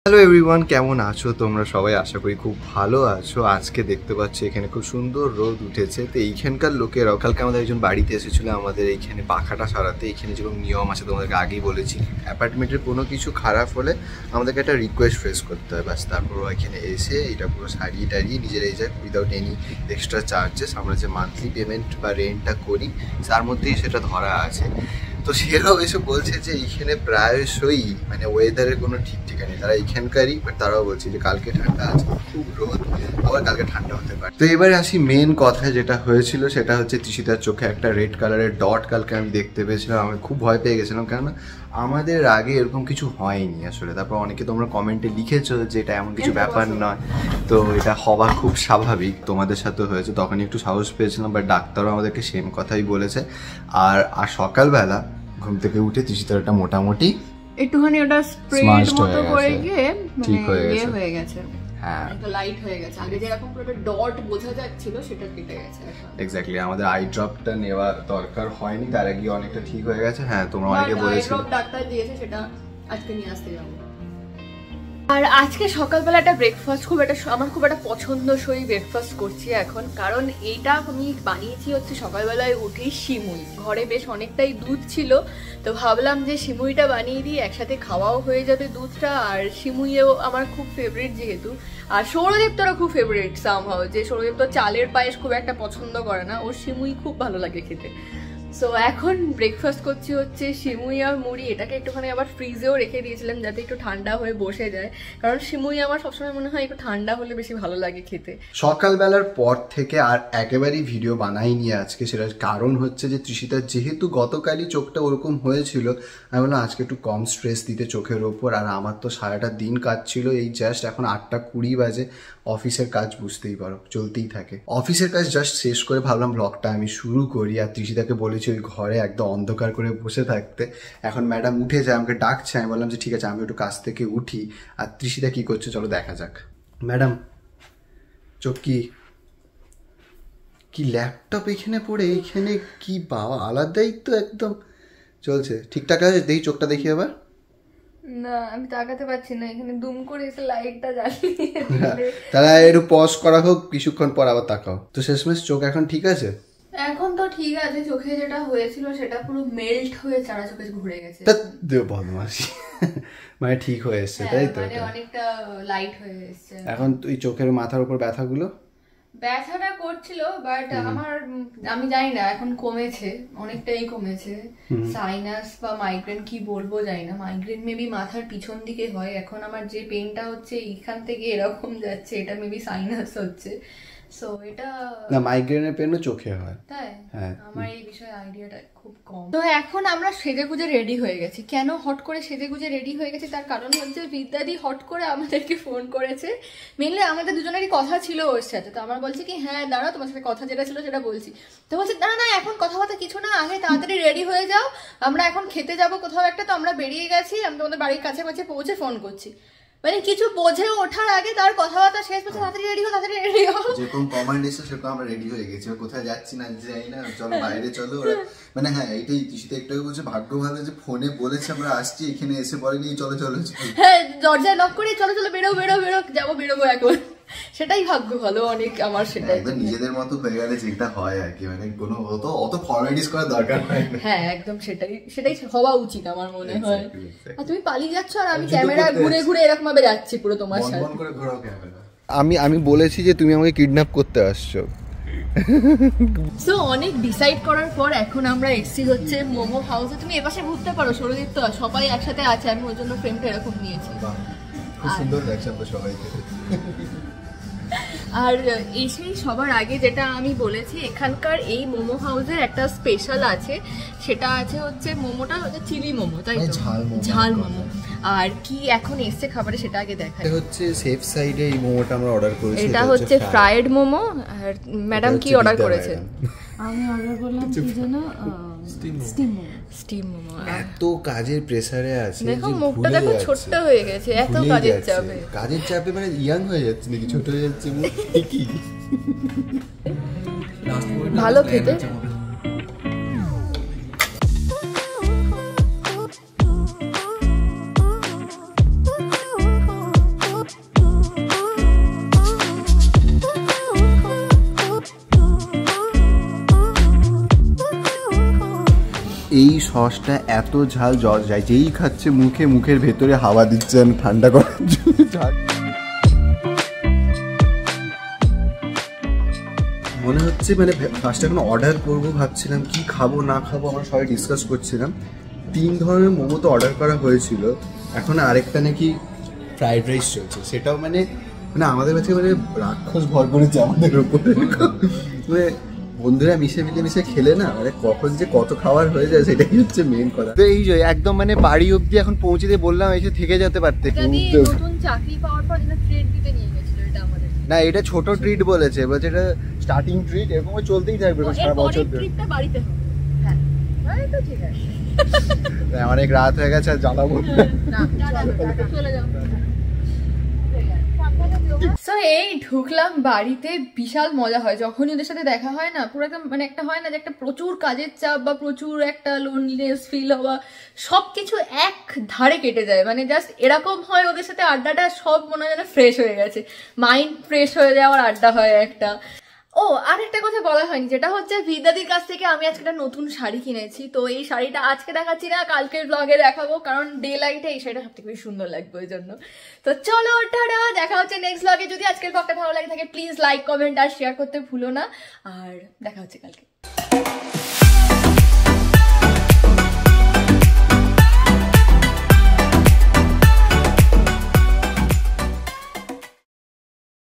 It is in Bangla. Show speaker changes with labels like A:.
A: হ্যালো এভরিওয়ান, কেমন আছো তোমরা সবাই? আশা করি খুব ভালো আছো। আজকে দেখতে পাচ্ছি এখানে খুব সুন্দর রোদ উঠেছে। তো এইখানকার লোকেরাও কালকে আমাদের একজন বাড়িতে এসেছিলো আমাদের এইখানে পাখাটা সারাতে। এইখানে যেরকম নিয়ম আছে তোমাদেরকে আগেই বলেছি, অ্যাপার্টমেন্টের কোনো কিছু খারাপ হলে আমাদেরকে একটা রিকোয়েস্ট ফেস করতে হয়, ব্যাস। তারপর এখানে এসে এটা পুরো সারিয়ে টারিয়ে নিজেরাই যায় উইদাউট এনি এক্সট্রা চার্জেস। আমরা যে মান্থলি পেমেন্ট বা রেন্টটা করি তার মধ্যেই সেটা ধরা আছে। তো সেরাও এসে বলছে যে এইখানে প্রায়শই মানে ওয়েদারের কোনো ঠিক ঠিকা নেই। তারা এইখানকারই, বাট তারাও বলছে যে কালকে ঠান্ডা আছে, খুব রোদ, আবার কালকে ঠান্ডা হতে পারে। তো এবারে আসি মেন কথা যেটা হয়েছিল, সেটা হচ্ছে তৃষিতার চোখে একটা রেড কালারের ডট কালকে আমি দেখতে পেয়েছিলাম। আমি খুব ভয় পেয়ে গেছিলাম, কেননা আমাদের আগে এরকম কিছু হয়নি আসলে। তারপর অনেকে তোমরা কমেন্টে লিখেছো যে এটা এমন কিছু ব্যাপার নয়, তো এটা হওয়া খুব স্বাভাবিক, তোমাদের সাথে হয়েছে। তখনই একটু সাহস পেয়েছিলাম, বাট ডাক্তারও আমাদেরকে সেম কথাই বলেছে। আর সকালবেলা ঘুম থেকে উঠে তৃষিতারটা মোটামুটি
B: একটুখানি ওটা স্প্রেড মতো করে গিয়ে
A: ঠিক হয়ে
B: গেছে। হ্যাঁ, একটু লাইট হয়ে গেছে। আগে যেরকম পুরো ডট বোঝা যাচ্ছিল সেটা কেটে গেছে এখন।
A: এক্স্যাক্টলি, আমাদের আই ড্রপটা নেওয়া দরকার হয়নি, তার আগে অনেকটা ঠিক হয়ে গেছে। হ্যাঁ, তোমরা অনেকে বলেছিলে।
B: আই ড্রপ ডাক্তার দিয়েছে, সেটা আজকে নিয়ে আসতে যাবো। আর আজকে সকালবেলা একটা ব্রেকফাস্ট আমার খুব একটা পছন্দসই ব্রেকফাস্ট করছি এখন। কারণ এইটা আমি বানিয়েছি হচ্ছে সকালবেলায় উঠেই সিমুই। ঘরে বেশ অনেকটাই দুধ ছিল, তো ভাবলাম যে সিমুইটা বানিয়ে দিই, একসাথে খাওয়াও হয়ে যাবে দুধটা। আর সিমুইও আমার খুব ফেভারিট যেহেতু, আর সৌরদীপ্তরও খুব ফেভারিট সামহাও। যে সৌরদীপ্ত চালের পায়েস খুব একটা পছন্দ করে না, ওর সিমুই খুব ভালো লাগে খেতে। সো এখন ব্রেকফাস্ট করছি হচ্ছে সিমুই আর মুড়ি। এটাকে একটুখানি আবার ফ্রিজেও রেখে দিয়েছিলাম যাতে একটু ঠান্ডা হয়ে বসে যায়, কারণ সিমুই আমার সবসময় মনে হয় একটু ঠান্ডা হলে বেশি ভালো লাগে খেতে।
A: সকালবেলার পর থেকে আর একেবারেই ভিডিও বানাইনি আজকে। সেটার কারণ হচ্ছে যে তৃষিতার যেহেতু গতকালই চোখটা ওরকম হয়েছিল, আমি বললাম আজকে একটু কম স্ট্রেস দিতে চোখের ওপর। আর আমার তো সারাটা দিন কাজ ছিল, এই জাস্ট এখন 8:20 বাজে। অফিসের কাজ বুঝতেই পারো, চলতেই থাকে। অফিসের কাজ জাস্ট শেষ করে ভাবলাম ব্লগটা আমি শুরু করি। আর তৃষিতাকে বলেছি ওই ঘরে একদম অন্ধকার করে বসে থাকতে। এখন ম্যাডাম উঠে যায়, আমাকে ডাকছে। আমি বললাম যে ঠিক আছে, আমি একটু কাজ থেকে উঠি। আর তৃষিতা কী করছে চলো দেখা যাক। ম্যাডাম, চোখ কি ল্যাপটপ এখানে পড়ে, এইখানে কি বাবা আলাদাই তো একদম চলছে। ঠিকঠাক আছে? দেখি চোখটা দেখি আবার।
B: না, আমি তাকাতে পারছি না, এখানে দুম করে এসে লাইটটা জ্বালিয়ে দিলে।
A: তাহলে একটু পজ করা হোক, কিছুক্ষণ পর আবার তাকাও। তো শেষমেশ চোখ এখন ঠিক আছে?
B: এখন তো ঠিক আছে। চোখে যেটা হয়েছিল সেটা পুরো মেল্ট হয়ে চারা চোখে ঘুরে গেছে।
A: দেও বদমাশি। মানে ঠিক হয়ে এসছে, তাই তো?
B: মানে অনেকটা লাইট হয়ে এসছে।
A: এখন তুই চোখের মাথার উপর
B: ব্যথাটা করছিল, বাট আমি জানি না, এখন কমেছে, অনেকটাই কমেছে। সাইনাস বা মাইগ্রেন কি বলবো জানি না। মাইগ্রেন মেবি মাথার পিছন দিকে হয়। এখন আমার যে পেনটা হচ্ছে এইখান থেকে এরকম যাচ্ছে, এটা মেবি সাইনাস হচ্ছে। সো এটা
A: না, মাইগ্রেনের পেনও চোখে হয়।
B: তাই?
A: হ্যাঁ,
B: আমার এই বিষয়ে আইডিয়াটা খুব কম। তো এখন আমরা সেজেগুজে রেডি হয়ে গেছি। কেন হট করে সেজেগুজে রেডি হয়ে গেছি তার কারণ হচ্ছে বিদ্যাদি হট করে আমাদেরকে ফোন করেছে। মেনলি আমাদের দুজনেরই কথা ছিল ওর সাথে। তো আমার বলছে কি হ্যাঁ দাঁড়াও, তোমার সাথে কথা যেটা ছিল সেটা বলছি। তো বলছে না না, এখন কথাবার্তা কিছু না, আগে তাড়াতাড়ি রেডি হয়ে যাও, আমরা এখন খেতে যাবো কোথাও একটা। তো আমরা বেরিয়ে গেছি, আমি তোমাদের বাড়ির কাছাকাছি পৌঁছে ফোন করছি। মানে কিছু বোঝে ওঠার আগে তার কথাবার্তা শেষ পর্যন্ত তাড়াতাড়ি রেডি হো, তাড়াতাড়ি রেডি হো।
A: যেরকম কমান্ড এসে সেরকম আমরা রেডি হয়ে গেছি। কোথায় যাচ্ছি না জানি না, চলো বাইরে চলো। ওরা মানে হ্যাঁ, এইটাই তৃষিতা একটু বলছে ভাগ্য ভালো যে ফোনে বলেছে আমরা আসছি, এখানে এসে বলেনি চলো চলো।
B: হ্যাঁ, দরজায় নক করে চলো চলো বেরো বেরো বেরো, যাবো বেরোবো এখন। সেটাই ভাগ্য ভালো অনেক আমার। সেটাই
A: একদম নিজেদের মতো হয়ে গেলে যেটা হয় আর কি, মানে কোনো অত ফর্মালিটিস করার দরকার হয় না।
B: হ্যাঁ একদম সেটাই হওয়া উচিত আমার মনে হয়। আর তুমি পালিয়ে যাচ্ছ আর আমি ক্যামেরা ঘুরে ঘুরে এরকম ভাবে যাচ্ছি পুরো তোমার সাথে।
A: বন্ধ করে ঘোরাও ক্যামেরা। আমি বলেছি যে তুমি আমাকে কিডন্যাপ করতে আসছো।
B: সো অনেক ডিসাইড করার পর এখন আমরা এসছি হচ্ছে মোমো হাউসে। তুমি এপাশে ঘুরতে পারো, সৌরদীপ্ত সবাই একসাথে আছে। আমি ওর জন্য ফ্রেমটা এরকম নিয়েছি।
A: খুব সুন্দর লাগছে আমরা সবাইকে।
B: আর এসেই সবার আগে যেটা আমি বলেছি, এখানকার এই মোমো হাউসের একটা স্পেশাল আছে। সেটা আছে হচ্ছে মোমোটা হচ্ছে চিলি মোমো, তাই তো? ঝাল মোমো। আর কি এখন এসছে খাবারে সেটা আগে দেখাই।
A: এটা হচ্ছে সেফ সাইডে এই মোমোটা আমরা অর্ডার করেছি।
B: এটা হচ্ছে ফ্রাইড মোমো। আর ম্যাডাম কি অর্ডার করেছেন?
C: আমি অর্ডার করলাম কি যেন স্টিম মোমো।
A: এত কাজের প্রেসারে আছে,
B: দেখো মুখটা দেখো ছোট্ট হয়ে গেছে এত কাজের চাপে।
A: মানে ইয়াং হয়ে যাচ্ছে নাকি, ছোট হয়ে যাচ্ছে মুখ কি?
B: ভালো খেতে।
A: সসটা এত ঝাল, যায় যেই খাচ্ছে মুখের ভেতরে হাওয়া দিচ্ছেন ঠান্ডা করার জন্য ঝাল। মনে হচ্ছে মানে ফার্স্ট এখন অর্ডার করবো ভাবছিলাম, কি খাবো না খাবো আমরা সবাই ডিসকাস করছিলাম। 3 ধরনের মোমো তো অর্ডার করা হয়েছিল, এখন আরেকটা নাকি ফ্রাইড রাইস চলছে, সেটাও মানে আমাদের কাছে মানে রাক্ষস ভর করেছে আমাদের উপরে। মানে বন্ধুরা মিশে খেলে না মানে কখন যে কত খাবার হয়ে যায় সেটাই হচ্ছে মেন কথা। তো এই যে একদম মানে বাড়ি অবধি এখন পৌঁছে বললাম এসে থেকে যেতে পারতে।
B: নতুন চাকরি পাওয়ার পর যেন ট্রিট দিতে নিয়ে গেছিল এটা আমাদের।
A: না এটা ছোট ট্রিট বলেছে, বলছে এটা স্টার্টিং ট্রিট, এরকম চলতেই থাকবে সারা বছর ধরে।
B: ট্রিটটা বাড়িতে হবে। হ্যাঁ তাই তো ঠিক আছে।
A: অনেক রাত হয়ে গেছে আর জ্বালাবো
B: না, চলে যাও। সো এই ঢুকলাম বাড়িতে, বিশাল মজা হয় যখনই ওদের সাথে দেখা হয় না, পুরো একদম মানে একটা হয় না যে একটা প্রচুর কাজের চাপ বা প্রচুর একটা লোনলিনেস ফিল হওয়া, সব কিছু এক ধারে কেটে যায়। মানে জাস্ট এরকম হয় ওদের সাথে আড্ডাটা সব মনে হয় যেন ফ্রেশ হয়ে গেছে, মাইন্ড ফ্রেশ হয়ে যাওয়ার আড্ডা হয় একটা। ও আর একটা কথা বলা হয়নি, যেটা হচ্ছে বিদ্যাদির কাছ থেকে আমি আজকে একটা নতুন শাড়ি কিনেছি। তো এই শাড়িটা আজকে দেখাচ্ছি না, কালকের ব্লগে দেখাবো, কারণ ডে লাইটে এই শাড়িটা সব থেকে বেশি সুন্দর লাগবে ওই জন্য। তো চলো টাটা, দেখা হচ্ছে নেক্সট ব্লগে। যদি আজকের ব্লগটা ভালো লাগে থাকে প্লিজ লাইক কমেন্ট আর শেয়ার করতে ভুলো না, আর দেখা হচ্ছে কালকে।